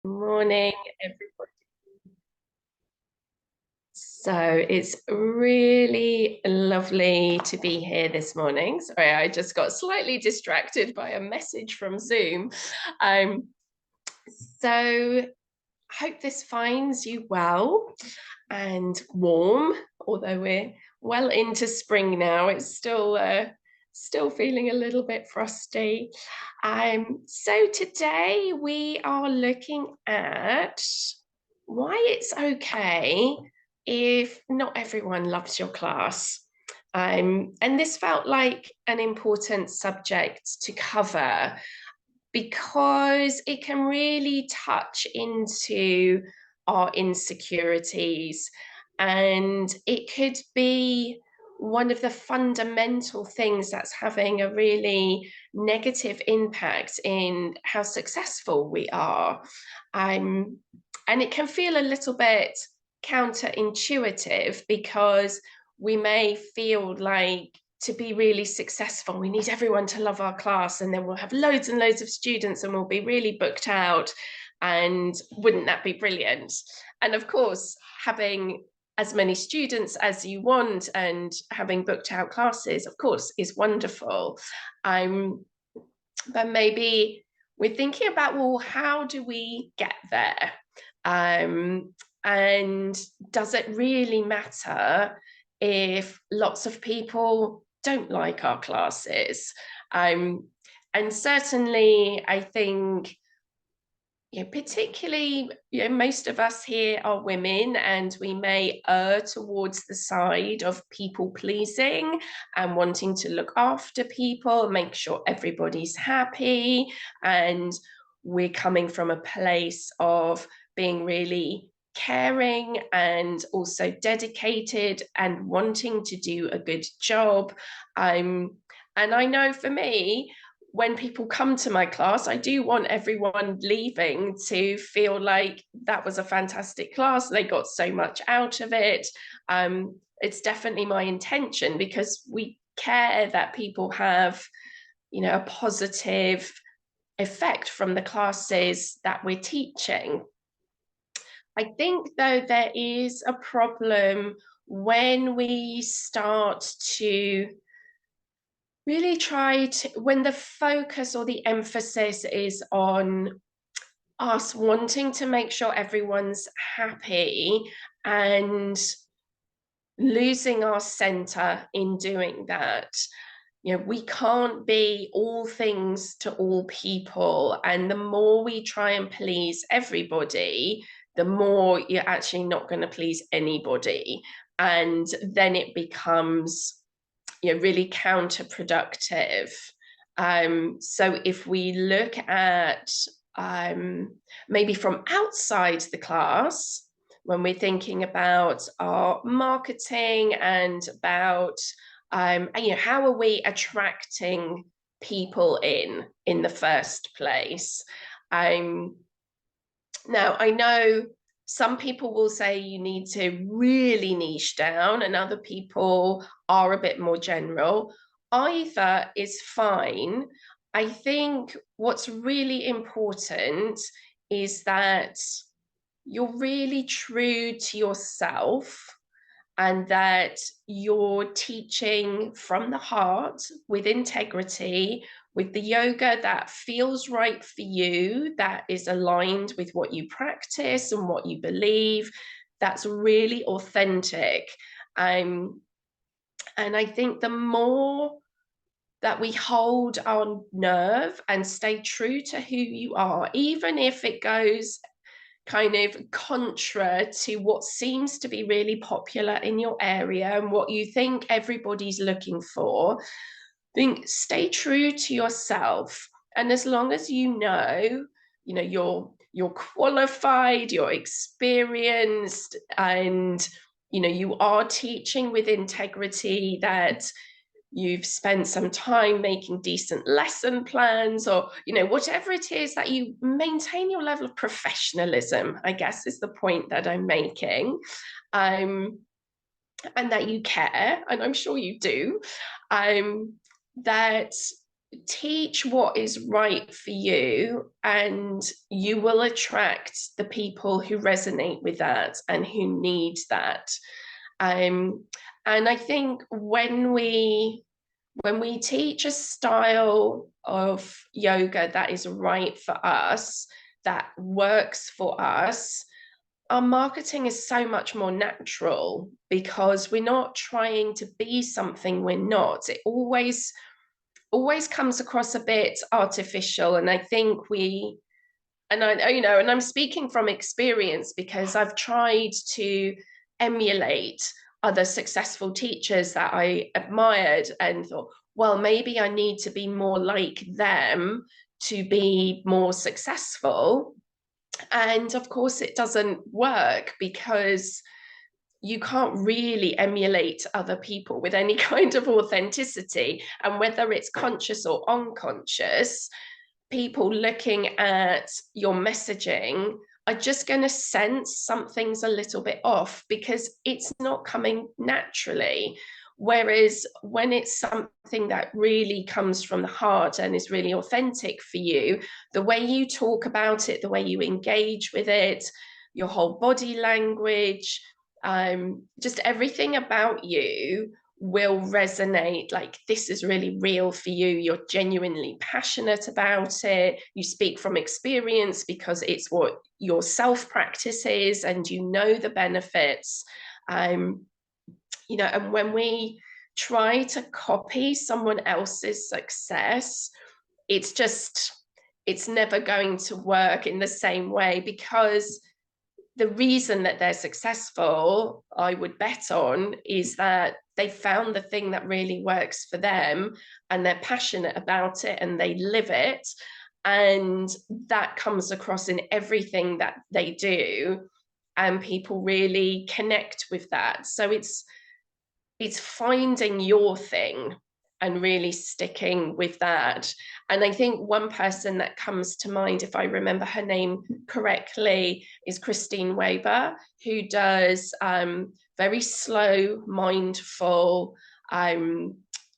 Morning, everybody. So it's really lovely to be here this morning. Sorry, I just got slightly distracted by a message from Zoom. Um, so hope this finds you well and warm, although we're well into spring now. It's still feeling a little bit frosty. So today we are looking at why it's okay if not everyone loves your class. And this felt like an important subject to cover because it can really touch into our insecurities. And it could be one of the fundamental things that's having a really negative impact in how successful we are. Um, and it can feel a little bit counterintuitive because we may feel like to be really successful, we need everyone to love our class, and then we'll have loads and loads of students and we'll be really booked out. And wouldn't that be brilliant? And of course, having as many students as you want and having booked out classes, of course, is wonderful. But maybe we're thinking about, well, how do we get there? And does it really matter if lots of people don't like our classes? And certainly, I think, particularly, most of us here are women, and we may err towards the side of people pleasing and wanting to look after people, make sure everybody's happy. And we're coming from a place of being really caring and also dedicated and wanting to do a good job. And I know for me, when people come to my class, I do want everyone leaving to feel like that was a fantastic class. They got so much out of it. It's definitely my intention because we care that people have, a positive effect from the classes that we're teaching. I think, though, there is a problem when we start to really try to, when the focus or the emphasis is on us wanting to make sure everyone's happy and losing our center in doing that. We can't be all things to all people. And the more we try and please everybody, the more you're actually not going to please anybody. And then it becomes, really counterproductive. So if we look at maybe from outside the class, when we're thinking about our marketing and about how are we attracting people in the first place. Now, I know some people will say you need to really niche down, and other people are a bit more general. Either is fine. I think what's really important is that you're really true to yourself and that you're teaching from the heart with integrity, with the yoga that feels right for you, that is aligned with what you practice and what you believe, that's really authentic. And I think the more that we hold our nerve and stay true to who you are, even if it goes kind of contra to what seems to be really popular in your area and what you think everybody's looking for, think stay true to yourself. And as long as you're qualified, you're experienced, and you are teaching with integrity, that you've spent some time making decent lesson plans, or whatever it is, that you maintain your level of professionalism, I guess, is the point that I'm making. And that you care, and I'm sure you do. That teach what is right for you, and you will attract the people who resonate with that and who need that. um, and I think when we teach a style of yoga that is right for us, that works for us, our marketing is so much more natural, because we're not trying to be something we're not. It always comes across a bit artificial. And I think and I'm speaking from experience, because I've tried to emulate other successful teachers that I admired and thought, well, maybe I need to be more like them to be more successful. And of course, it doesn't work, because you can't really emulate other people with any kind of authenticity. And whether it's conscious or unconscious, people looking at your messaging are just going to sense something's a little bit off, because it's not coming naturally. Whereas when it's something that really comes from the heart and is really authentic for you, the way you talk about it, the way you engage with it, your whole body language, just everything about you will resonate. Like, this is really real for you. You're genuinely passionate about it. You speak from experience because it's what your self practice is, and you know the benefits. And when we try to copy someone else's success, it's never going to work in the same way, because the reason that they're successful, I would bet on, is that they found the thing that really works for them, and they're passionate about it, and they live it. And that comes across in everything that they do. And people really connect with that. So it's finding your thing and really sticking with that. And I think one person that comes to mind, if I remember her name correctly, is Christine Weber, who does very slow, mindful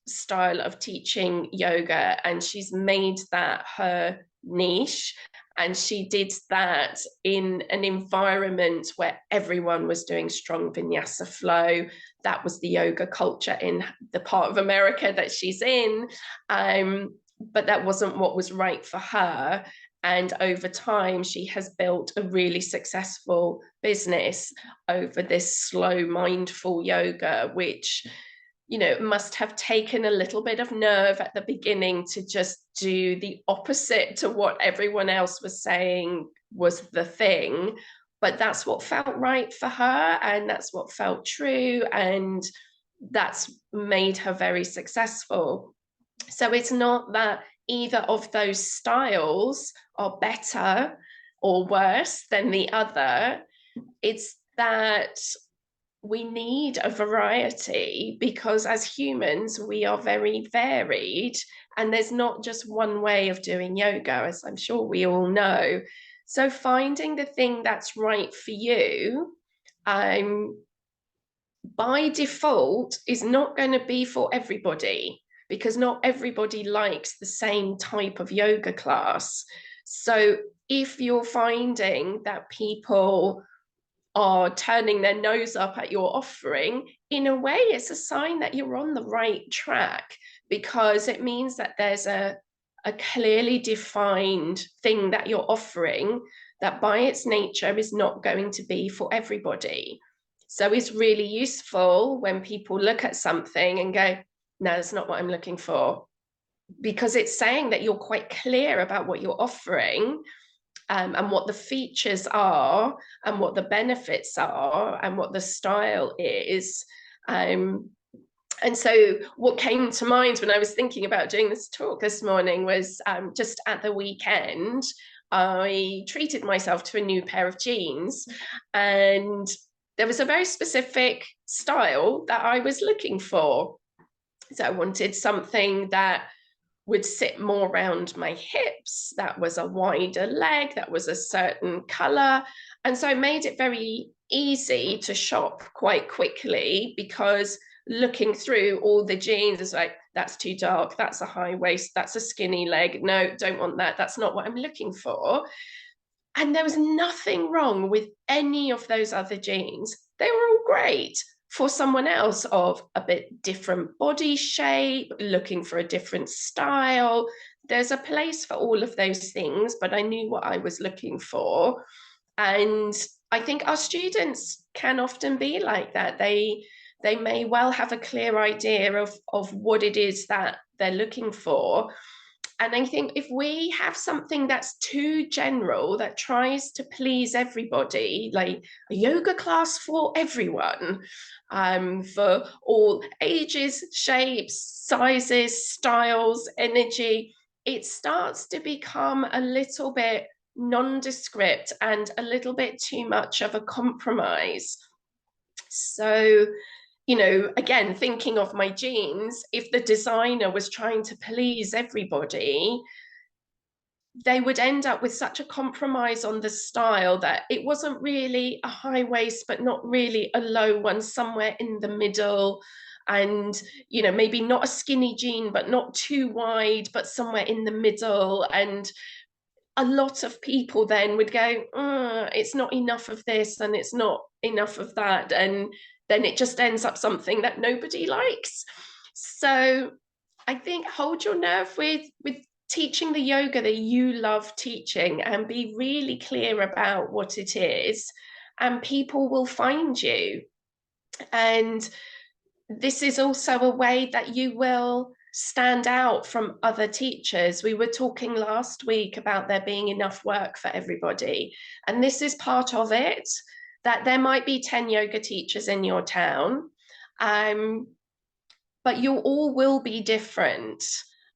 style of teaching yoga. And she's made that her niche. And she did that in an environment where everyone was doing strong vinyasa flow. That was the yoga culture in the part of America that she's in. But that wasn't what was right for her. And over time, she has built a really successful business over this slow, mindful yoga, which, must have taken a little bit of nerve at the beginning to just do the opposite to what everyone else was saying was the thing. But that's what felt right for her, and that's what felt true, and that's made her very successful. So it's not that either of those styles are better or worse than the other. It's that we need a variety, because as humans, we are very varied, and there's not just one way of doing yoga, as I'm sure we all know. So finding the thing that's right for you, by default, is not going to be for everybody, because not everybody likes the same type of yoga class. So if you're finding that people are turning their nose up at your offering, in a way, it's a sign that you're on the right track, because it means that there's a clearly defined thing that you're offering that by its nature is not going to be for everybody. So it's really useful when people look at something and go, no, that's not what I'm looking for, because it's saying that you're quite clear about what you're offering, and what the features are, and what the benefits are, and what the style is. And so what came to mind when I was thinking about doing this talk this morning was, just at the weekend, I treated myself to a new pair of jeans, and there was a very specific style that I was looking for. So I wanted something that would sit more around my hips, that was a wider leg, that was a certain color. And so I made it very easy to shop quite quickly, because looking through all the jeans is like, that's too dark, that's a high waist, that's a skinny leg, no, don't want that, that's not what I'm looking for. And there was nothing wrong with any of those other jeans. They were all great. For someone else of a bit different body shape, looking for a different style, there's a place for all of those things, but I knew what I was looking for. And I think our students can often be like that. They may well have a clear idea of what it is that they're looking for. And I think if we have something that's too general, that tries to please everybody, like a yoga class for everyone, for all ages, shapes, sizes, styles, energy, it starts to become a little bit nondescript and a little bit too much of a compromise. So, again, thinking of my jeans, if the designer was trying to please everybody, they would end up with such a compromise on the style that it wasn't really a high waist, but not really a low one, somewhere in the middle. And, maybe not a skinny jean, but not too wide, but somewhere in the middle. And a lot of people then would go, it's not enough of this and it's not enough of that. And then it just ends up something that nobody likes. So I think hold your nerve with teaching the yoga that you love teaching, and be really clear about what it is, and people will find you. And this is also a way that you will stand out from other teachers. We were talking last week about there being enough work for everybody, and this is part of it, that there might be 10 yoga teachers in your town, but you all will be different,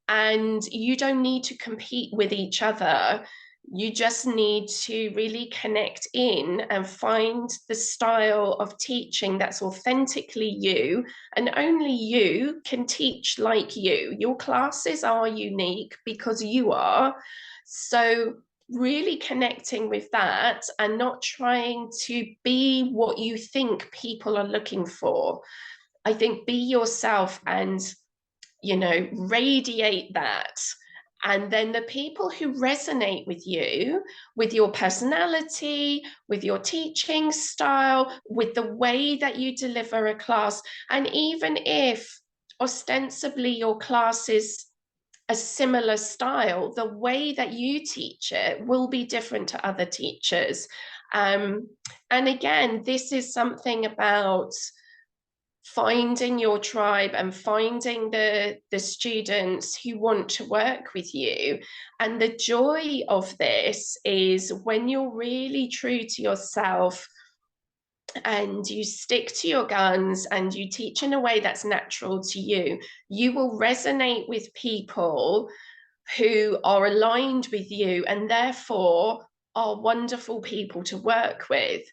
and you don't need to compete with each other. You just need to really connect in and find the style of teaching that's authentically you, and only you can teach like you. Your classes are unique because you are. So really connecting with that and not trying to be what you think people are looking for. I think be yourself and, radiate that. And then the people who resonate with you, with your personality, with your teaching style, with the way that you deliver a class, and even if ostensibly your class is a similar style, the way that you teach it will be different to other teachers. And again, this is something about finding your tribe and finding the students who want to work with you. And the joy of this is when you're really true to yourself and you stick to your guns and you teach in a way that's natural to you, you will resonate with people who are aligned with you and therefore are wonderful people to work with.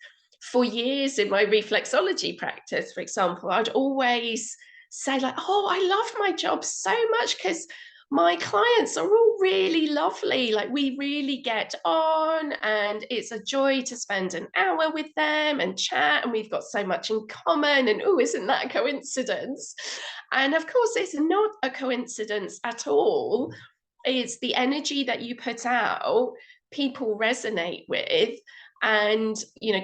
For years in my reflexology practice, for example, I'd always say like, oh, I love my job so much because my clients are all really lovely. Like we really get on and it's a joy to spend an hour with them and chat, and we've got so much in common, and oh, isn't that a coincidence? And of course, it's not a coincidence at all. It's the energy that you put out, people resonate with, and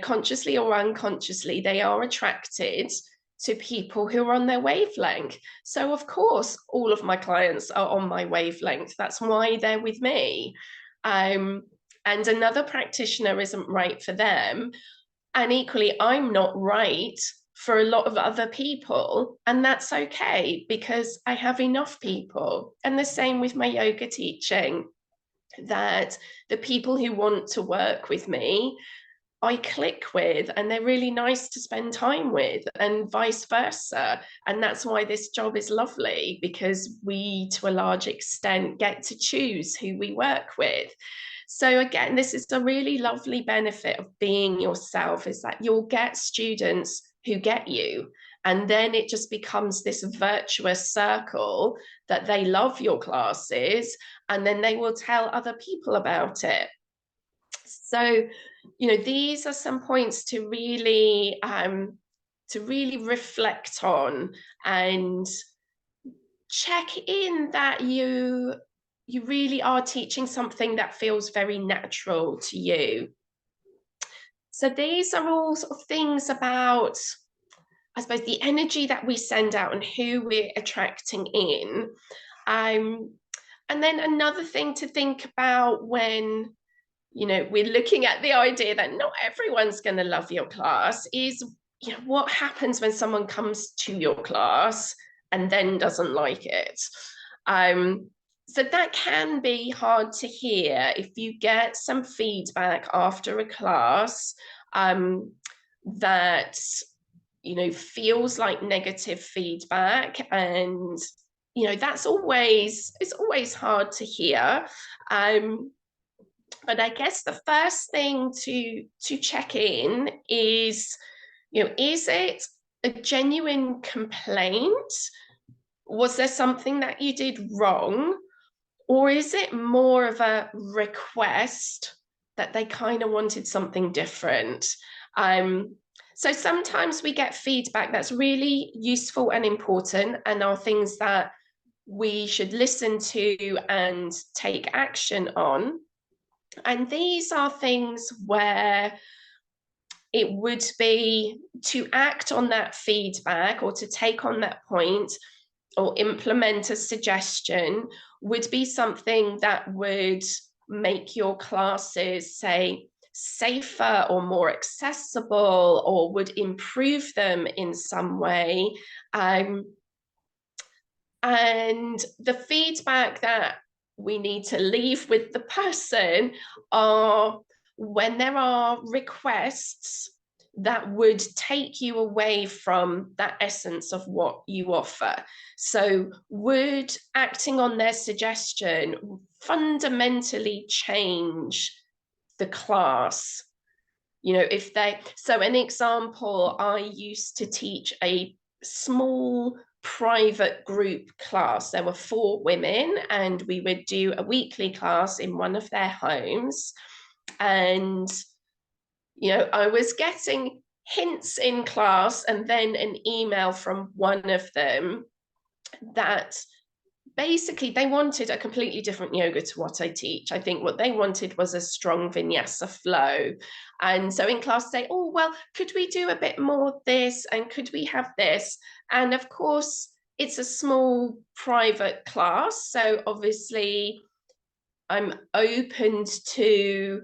consciously or unconsciously they are attracted to people who are on their wavelength. So of course all of my clients are on my wavelength. That's why they're with me. And another practitioner isn't right for them, and equally I'm not right for a lot of other people, and that's okay because I have enough people. And the same with my yoga teaching, that the people who want to work with me I click with and they're really nice to spend time with, and vice versa. And that's why this job is lovely, because we to a large extent get to choose who we work with. So again, this is a really lovely benefit of being yourself, is that you'll get students who get you, and then it just becomes this virtuous circle that they love your classes and then they will tell other people about it. So these are some points to really reflect on and check in that you really are teaching something that feels very natural to you. So these are all sort of things about, I suppose, the energy that we send out and who we're attracting in. And then another thing to think about when, you know, we're looking at the idea that not everyone's going to love your class is, you know, what happens when someone comes to your class and then doesn't like it. So that can be hard to hear if you get some feedback after a class that, you know, feels like negative feedback, and you know, it's always hard to hear. But I guess the first thing to check in is, you know, is it a genuine complaint? Was there something that you did wrong? Or is it more of a request that they kind of wanted something different? So sometimes we get feedback that's really useful and important and are things that we should listen to and take action on. And these are things where it would be to act on that feedback or to take on that point or implement a suggestion would be something that would make your classes, say, safer or more accessible, or would improve them in some way. And the feedback that we need to leave with the person are when there are requests that would take you away from that essence of what you offer. So would acting on their suggestion fundamentally change the class? You know, if they, so an example, I used to teach a small private group class. There were 4 women, and we would do a weekly class in one of their homes. And, you know, I was getting hints in class and then an email from one of them that basically they wanted a completely different yoga to what I teach. I think what they wanted was a strong vinyasa flow. And so in class say, oh, well, could we do a bit more of this? And could we have this? And of course, it's a small private class. So obviously I'm open to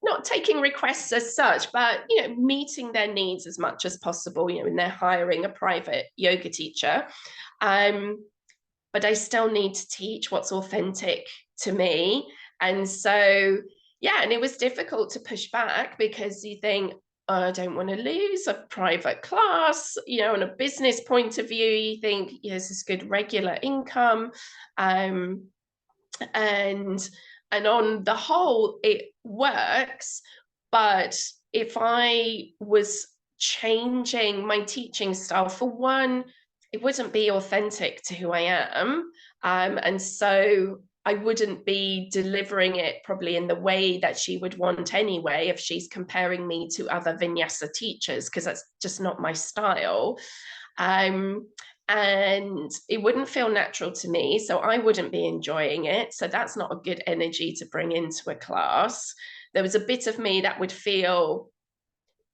not taking requests as such, but, you know, meeting their needs as much as possible, you know, when they're hiring a private yoga teacher. But I still need to teach what's authentic to me. And so, yeah, and it was difficult to push back because you think, oh, I don't want to lose a private class, you know, on a business point of view, you think, yes, it's good regular income. And on the whole, it works. But if I was changing my teaching style, for one, it wouldn't be authentic to who I am. And so I wouldn't be delivering it probably in the way that she would want anyway, if she's comparing me to other vinyasa teachers, because that's just not my style. And it wouldn't feel natural to me, so I wouldn't be enjoying it. So that's not a good energy to bring into a class. There was a bit of me that would feel,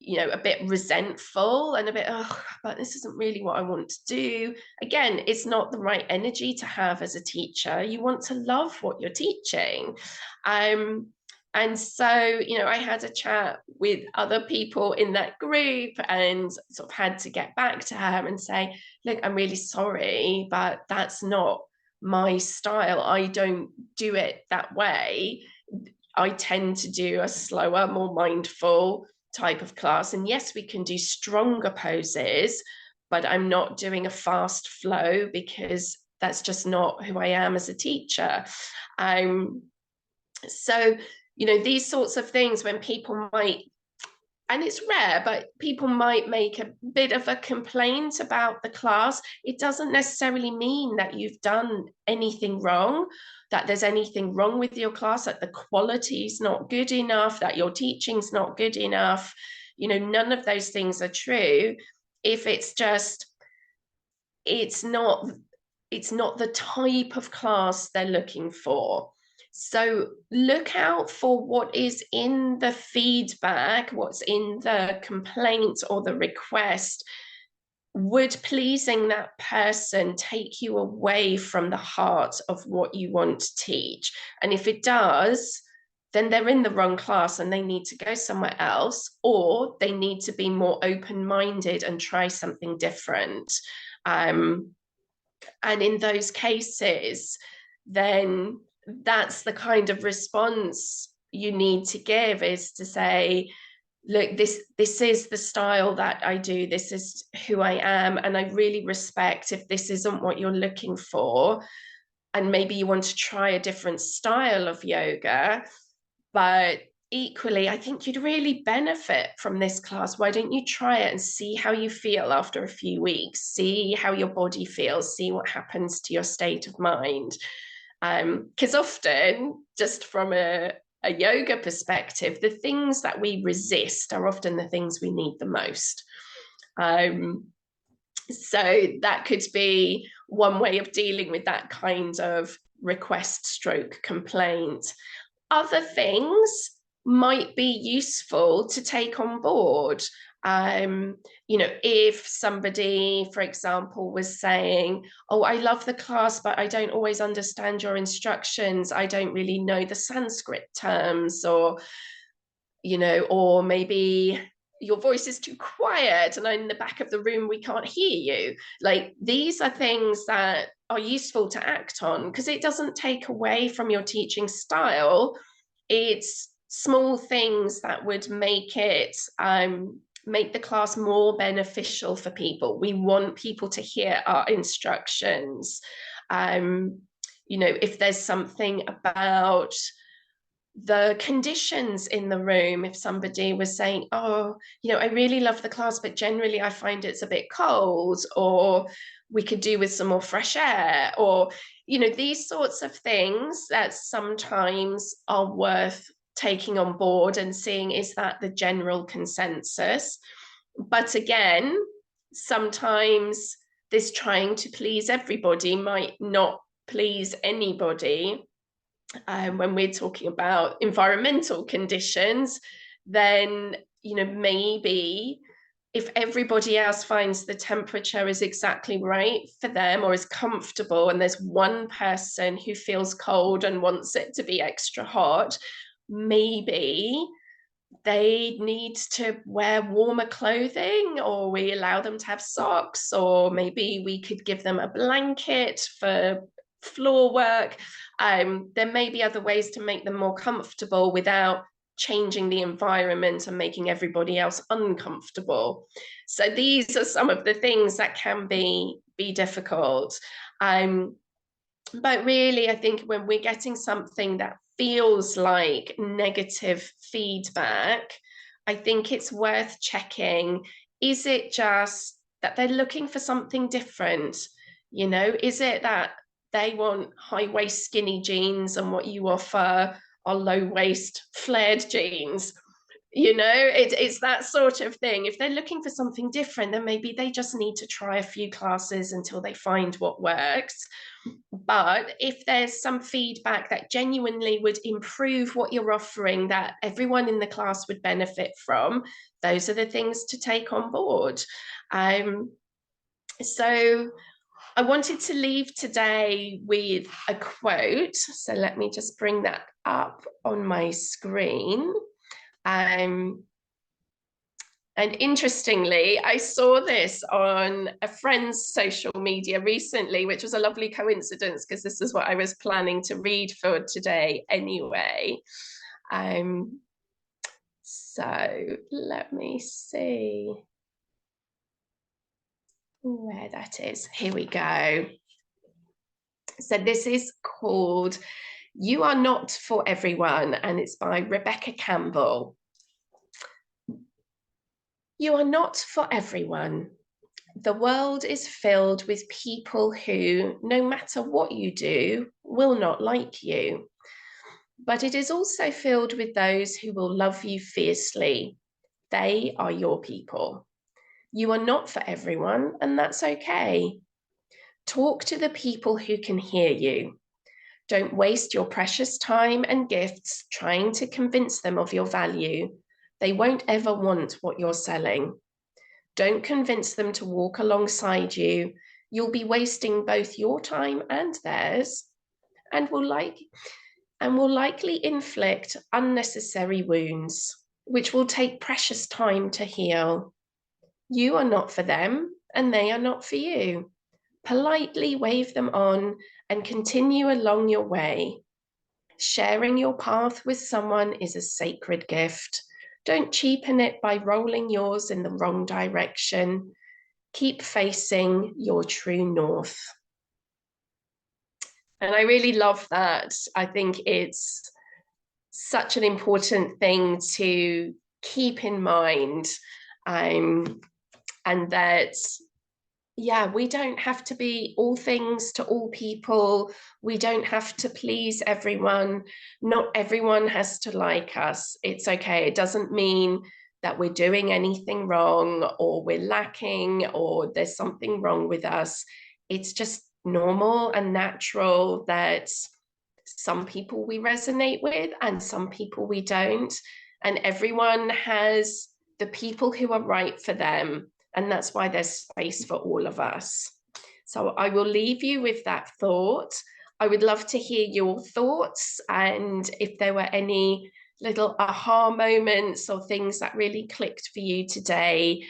you know, a bit resentful and a bit, oh, but this isn't really what I want to do. Again, it's not the right energy to have as a teacher. You want to love what you're teaching. And so, you know, I had a chat with other people in that group and sort of had to get back to her and say, look, I'm really sorry, but that's not my style. I don't do it that way. I tend to do a slower, more mindful type of class. And yes, we can do stronger poses, but I'm not doing a fast flow because that's just not who I am as a teacher. So, you know, these sorts of things when people might, and it's rare, but people might make a bit of a complaint about the class. It doesn't necessarily mean that you've done anything wrong, that there's anything wrong with your class, that the quality is not good enough, that your teaching's not good enough. You know, none of those things are true. If it's just, it's not the type of class they're looking for. So look out for what is in the feedback, what's in the complaint or the request. Would pleasing that person take you away from the heart of what you want to teach? And if it does, then they're in the wrong class and they need to go somewhere else, or they need to be more open-minded and try something different. And in those cases, then that's the kind of response you need to give, is to say, look, this is the style that I do, this is who I am, and I really respect if this isn't what you're looking for, and maybe you want to try a different style of yoga, but equally, I think you'd really benefit from this class. Why don't you try it and see how you feel after a few weeks? See how your body feels, see what happens to your state of mind. Because often, just from a yoga perspective, the things that we resist are often the things we need the most. So that could be one way of dealing with that kind of request stroke complaint. Other things might be useful to take on board. If somebody, for example, was saying, oh, I love the class, but I don't always understand your instructions. I don't really know the Sanskrit terms, or maybe your voice is too quiet and in the back of the room we can't hear you. Like, these are things that are useful to act on, because it doesn't take away from your teaching style. It's small things that would make the class more beneficial for people. We want people to hear our instructions. If there's something about the conditions in the room, if somebody was saying, oh, I really love the class, but generally I find it's a bit cold, or we could do with some more fresh air, or these sorts of things that sometimes are worth taking on board and seeing, is that the general consensus? But again, sometimes this trying to please everybody might not please anybody. When we're talking about environmental conditions, then maybe if everybody else finds the temperature is exactly right for them or is comfortable, and there's one person who feels cold and wants it to be extra hot, maybe they need to wear warmer clothing, or we allow them to have socks, or maybe we could give them a blanket for floor work. There may be other ways to make them more comfortable without changing the environment and making everybody else uncomfortable. So these are some of the things that can be difficult. But really, I think when we're getting something that feels like negative feedback, I think it's worth checking, is it just that they're looking for something different? Is it that they want high waist skinny jeans and what you offer are low waist flared jeans? It's that sort of thing. If they're looking for something different, then maybe they just need to try a few classes until they find what works. But if there's some feedback that genuinely would improve what you're offering, that everyone in the class would benefit from, those are the things to take on board. So I wanted to leave today with a quote. So let me just bring that up on my screen. And interestingly, I saw this on a friend's social media recently, which was a lovely coincidence, because this is what I was planning to read for today anyway. So let me see where that is. Here we go. So this is called "You Are Not for Everyone," and it's by Rebecca Campbell. You are not for everyone. The world is filled with people who, no matter what you do, will not like you. But it is also filled with those who will love you fiercely. They are your people. You are not for everyone, and that's okay. Talk to the people who can hear you. Don't waste your precious time and gifts trying to convince them of your value. They won't ever want what you're selling. Don't convince them to walk alongside you. You'll be wasting both your time and theirs, and will likely inflict unnecessary wounds, which will take precious time to heal. You are not for them, and they are not for you. Politely wave them on and continue along your way. Sharing your path with someone is a sacred gift. Don't cheapen it by rolling yours in the wrong direction. Keep facing your true north. And I really love that. I think it's such an important thing to keep in mind. And that, yeah, we don't have to be all things to all people. We don't have to please everyone. Not everyone has to like us. It's okay. It doesn't mean that we're doing anything wrong or we're lacking or there's something wrong with us. It's just normal and natural that some people we resonate with and some people we don't. And everyone has the people who are right for them. And that's why there's space for all of us. So I will leave you with that thought. I would love to hear your thoughts, and if there were any little aha moments or things that really clicked for you today,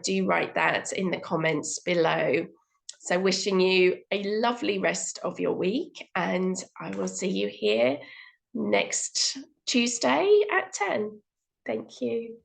do write that in the comments below. So wishing you a lovely rest of your week, and I will see you here next Tuesday at 10. Thank you.